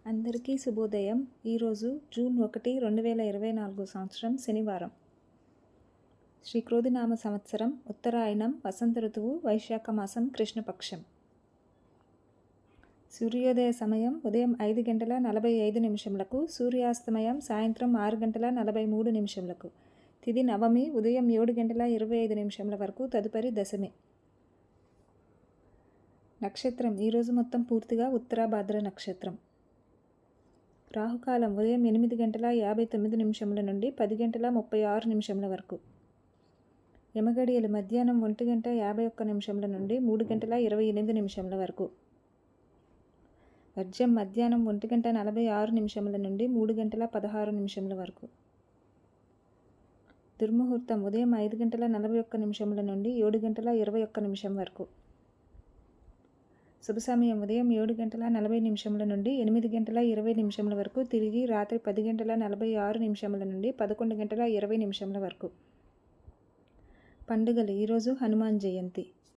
అందరికీ శుభోదయం. ఈరోజు జూన్ 1, 2024 సంవత్సరం శనివారం. శ్రీ క్రోధినామ సంవత్సరం ఉత్తరాయణం, వసంత ఋతువు, వైశాఖ మాసం, కృష్ణపక్షం. సూర్యోదయ సమయం ఉదయం 5:45 సూర్యాస్తమయం సాయంత్రం 6:43. తిథి నవమి ఉదయం 7:25 వరకు, తదుపరి దశమి. నక్షత్రం ఈరోజు మొత్తం పూర్తిగా ఉత్తరాభాద్ర నక్షత్రం. రాహుకాలం ఉదయం 8:59 నుండి 10:36 వరకు. యమగడియలు మధ్యాహ్నం 1:51 నుండి 3:28 వరకు. వర్జం మధ్యాహ్నం 1:46 నుండి 3:16 వరకు. దుర్ముహూర్తం ఉదయం 5:41 నుండి 7:21 వరకు. శుభ సమయం ఉదయం 7:40 నుండి 8:20 వరకు, తిరిగి రాత్రి 10:46 నుండి 11:20 వరకు. పండుగలు ఈరోజు హనుమాన్ జయంతి.